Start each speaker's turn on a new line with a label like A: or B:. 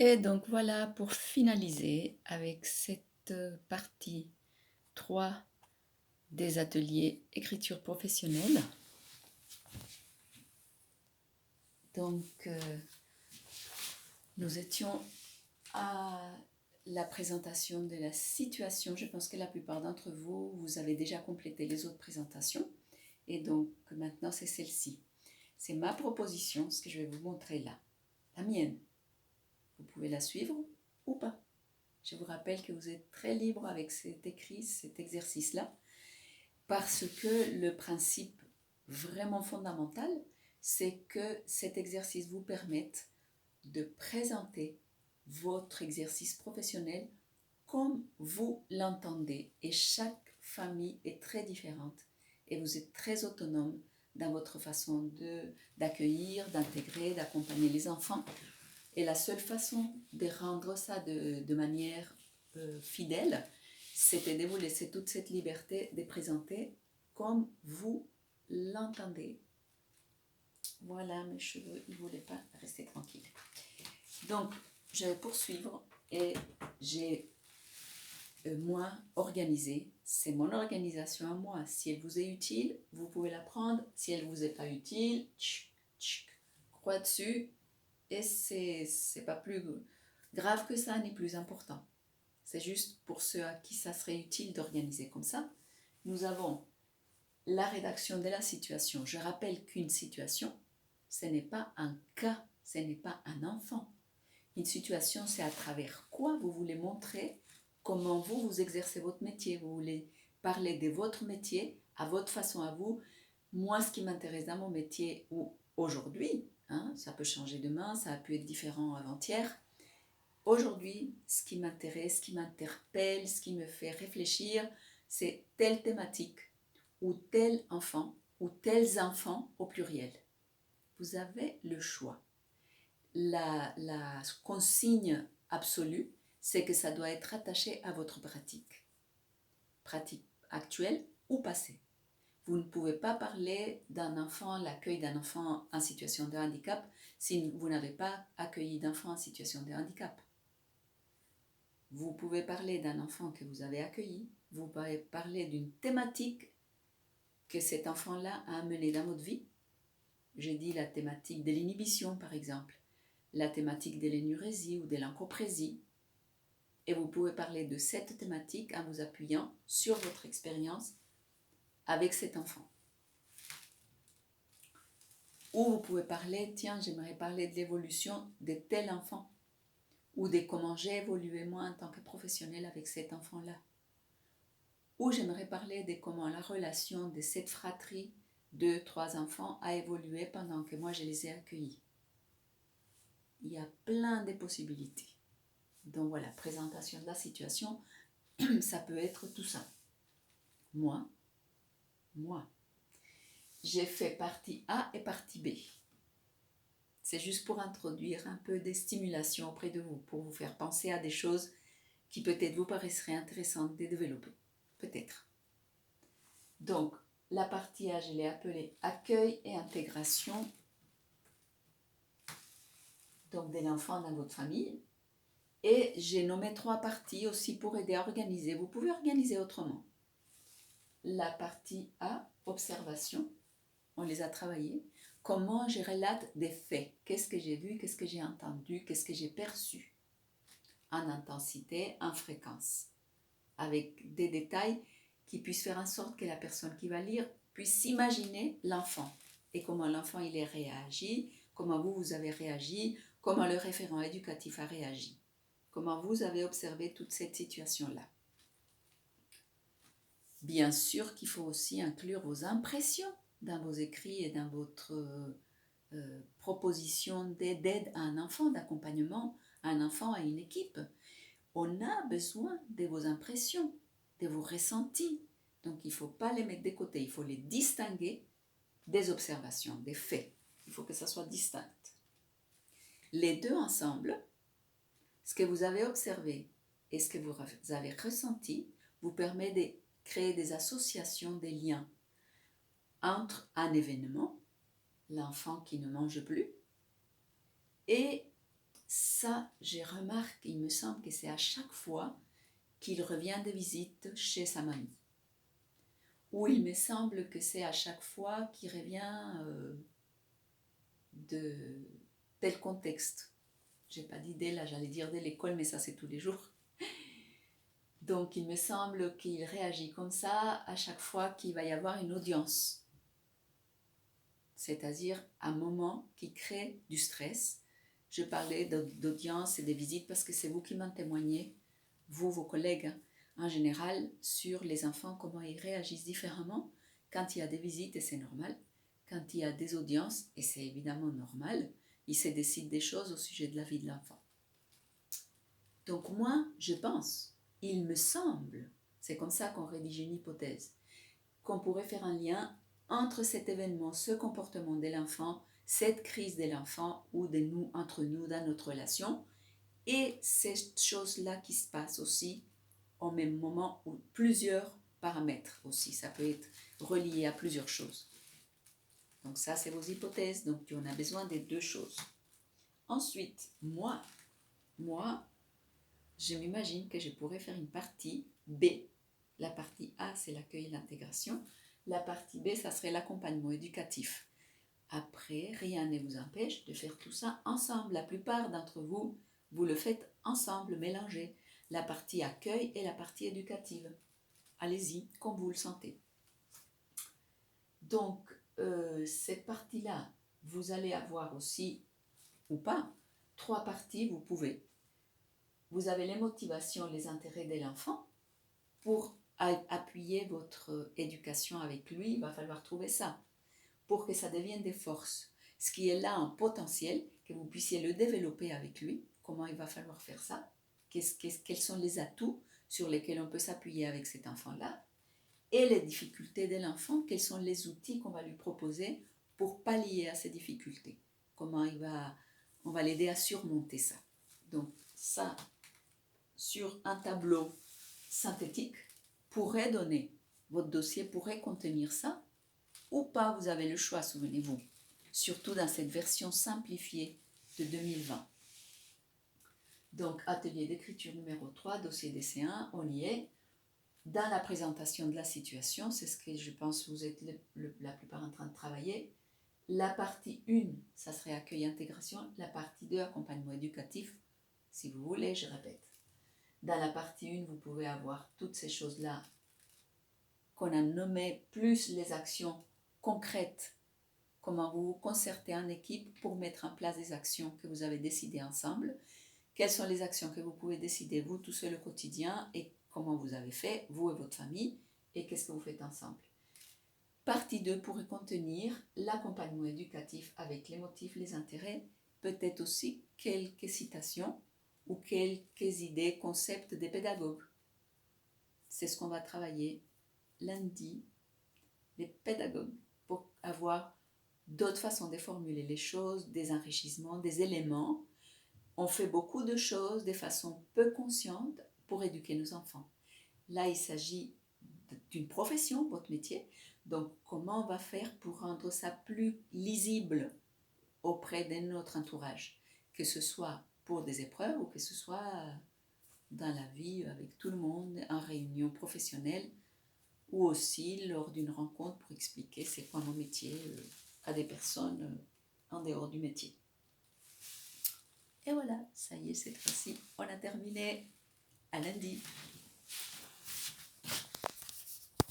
A: Et donc voilà pour finaliser avec cette partie 3 des ateliers écriture professionnelle. Donc nous étions à la présentation de la situation. Je pense que la plupart d'entre vous, vous avez déjà complété les autres présentations. Et donc maintenant c'est celle-ci. C'est ma proposition, ce que je vais vous montrer là. La mienne. Vous pouvez la suivre ou pas. Je vous rappelle que vous êtes très libre avec cet écrit, cet exercice-là, parce que le principe vraiment fondamental, c'est que cet exercice vous permette de présenter votre exercice professionnel comme vous l'entendez. Et chaque famille est très différente et vous êtes très autonome dans votre façon d'accueillir, d'intégrer, d'accompagner les enfants. Et la seule façon de rendre ça de manière fidèle, c'était de vous laisser toute cette liberté de présenter comme vous l'entendez. Voilà, mes cheveux, ils ne voulaient pas rester tranquilles. Donc, je vais poursuivre et j'ai moi organisé. C'est mon organisation à moi. Si elle vous est utile, vous pouvez la prendre. Si elle ne vous est pas utile, croix dessus. Et c'est pas plus grave que ça, ni plus important. C'est juste pour ceux à qui ça serait utile d'organiser comme ça. Nous avons la rédaction de la situation. Je rappelle qu'une situation, ce n'est pas un cas, ce n'est pas un enfant. Une situation, c'est à travers quoi vous voulez montrer comment vous exercez votre métier. Vous voulez parler de votre métier à votre façon à vous. Moi, ce qui m'intéresse dans mon métier, ou aujourd'hui, ça peut changer demain, ça a pu être différent avant-hier. Aujourd'hui, ce qui m'intéresse, ce qui m'interpelle, ce qui me fait réfléchir, c'est telle thématique, ou tel enfant, ou tels enfants au pluriel. Vous avez le choix. La consigne absolue, c'est que ça doit être attaché à votre pratique actuelle ou passée. Vous ne pouvez pas parler d'un enfant, l'accueil d'un enfant en situation de handicap, si vous n'avez pas accueilli d'enfant en situation de handicap. Vous pouvez parler d'un enfant que vous avez accueilli, vous pouvez parler d'une thématique que cet enfant-là a amenée dans votre vie. J'ai dit la thématique de l'inhibition, par exemple, la thématique de l'énurésie ou de l'encoprésie. Et vous pouvez parler de cette thématique en vous appuyant sur votre expérience avec cet enfant. Ou vous pouvez parler, tiens, j'aimerais parler de l'évolution de tel enfant, ou de comment j'ai évolué moi en tant que professionnel avec cet enfant-là. Ou j'aimerais parler de comment la relation de cette fratrie, 2, 3 enfants, a évolué pendant que moi je les ai accueillis. Il y a plein de possibilités. Donc voilà, présentation de la situation, ça peut être tout ça. Moi, j'ai fait partie A et partie B. C'est juste pour introduire un peu de stimulation auprès de vous, pour vous faire penser à des choses qui peut-être vous paraisseraient intéressantes de développer. Peut-être. Donc, la partie A, je l'ai appelée accueil et intégration donc de l'enfant dans votre famille. Et j'ai nommé 3 parties aussi pour aider à organiser. Vous pouvez organiser autrement. La partie A, observation, on les a travaillées. Comment je relate des faits? Qu'est-ce que j'ai vu? Qu'est-ce que j'ai entendu? Qu'est-ce que j'ai perçu? En intensité, en fréquence. Avec des détails qui puissent faire en sorte que la personne qui va lire puisse s'imaginer l'enfant. Et comment l'enfant il est réagi, comment vous avez réagi, comment le référent éducatif a réagi. Comment vous avez observé toute cette situation-là. Bien sûr qu'il faut aussi inclure vos impressions dans vos écrits et dans votre proposition d'aide à un enfant, d'accompagnement à un enfant, à une équipe. On a besoin de vos impressions, de vos ressentis. Donc il ne faut pas les mettre de côté, il faut les distinguer des observations, des faits. Il faut que ça soit distinct. Les deux ensemble, ce que vous avez observé et ce que vous avez ressenti, vous permet de créer des associations, des liens entre un événement, l'enfant qui ne mange plus, et ça, j'ai remarqué, il me semble que c'est à chaque fois qu'il revient de visite chez sa mamie. Ou il me semble que c'est à chaque fois qu'il revient de tel contexte. J'ai pas d'idée là, j'allais dire de l'école, mais ça c'est tous les jours. Donc il me semble qu'il réagit comme ça à chaque fois qu'il va y avoir une audience. C'est-à-dire un moment qui crée du stress. Je parlais d'audience et des visites parce que c'est vous qui m'en témoignez, vous, vos collègues, en général, sur les enfants, comment ils réagissent différemment quand il y a des visites, et c'est normal, quand il y a des audiences, et c'est évidemment normal, il se décide des choses au sujet de la vie de l'enfant. Donc moi, je pense, il me semble, c'est comme ça qu'on rédige une hypothèse, qu'on pourrait faire un lien entre cet événement, ce comportement de l'enfant, cette crise de l'enfant ou de nous, entre nous, dans notre relation, et ces choses-là qui se passent aussi au même moment ou plusieurs paramètres aussi. Ça peut être relié à plusieurs choses. Donc ça, c'est vos hypothèses. Donc on a besoin des deux choses. Ensuite, moi, je m'imagine que je pourrais faire une partie B. La partie A, c'est l'accueil et l'intégration. La partie B, ça serait l'accompagnement éducatif. Après, rien ne vous empêche de faire tout ça ensemble. La plupart d'entre vous, vous le faites ensemble, mélangé. La partie accueil et la partie éducative. Allez-y, comme vous le sentez. Donc, cette partie-là, vous allez avoir aussi, ou pas, 3 parties, vous pouvez. Vous avez les motivations, les intérêts de l'enfant. Pour appuyer votre éducation avec lui, il va falloir trouver ça. Pour que ça devienne des forces. Ce qui est là en potentiel, que vous puissiez le développer avec lui. Comment il va falloir faire ça? Quels sont les atouts sur lesquels on peut s'appuyer avec cet enfant-là? Et les difficultés de l'enfant, quels sont les outils qu'on va lui proposer pour pallier à ces difficultés? Comment on va l'aider à surmonter ça. Donc ça, sur un tableau synthétique, pourrait donner, votre dossier pourrait contenir ça, ou pas, vous avez le choix, souvenez-vous, surtout dans cette version simplifiée de 2020. Donc, atelier d'écriture numéro 3, dossier DC1, on y est. Dans la présentation de la situation, c'est ce que je pense que vous êtes la plupart en train de travailler. La partie 1, ça serait accueil-intégration. La partie 2, accompagnement éducatif. Si vous voulez, je répète. Dans la partie 1, vous pouvez avoir toutes ces choses-là qu'on a nommées, plus les actions concrètes. Comment vous vous concertez en équipe pour mettre en place des actions que vous avez décidées ensemble. Quelles sont les actions que vous pouvez décider, vous, tout seul au quotidien, et comment vous avez fait, vous et votre famille, et qu'est-ce que vous faites ensemble. Partie 2 pourrait contenir l'accompagnement éducatif avec les motifs, les intérêts, peut-être aussi quelques citations ou quelques idées, concepts des pédagogues. C'est ce qu'on va travailler lundi, les pédagogues, pour avoir d'autres façons de formuler les choses, des enrichissements, des éléments. On fait beaucoup de choses de façon peu consciente pour éduquer nos enfants. Là, il s'agit d'une profession, votre métier. Donc, comment on va faire pour rendre ça plus lisible auprès de notre entourage, que ce soit pour des épreuves ou que ce soit dans la vie avec tout le monde, en réunion professionnelle, ou aussi lors d'une rencontre pour expliquer c'est quoi mon métier à des personnes en dehors du métier. Et voilà, ça y est, cette fois-ci, on a terminé. À lundi.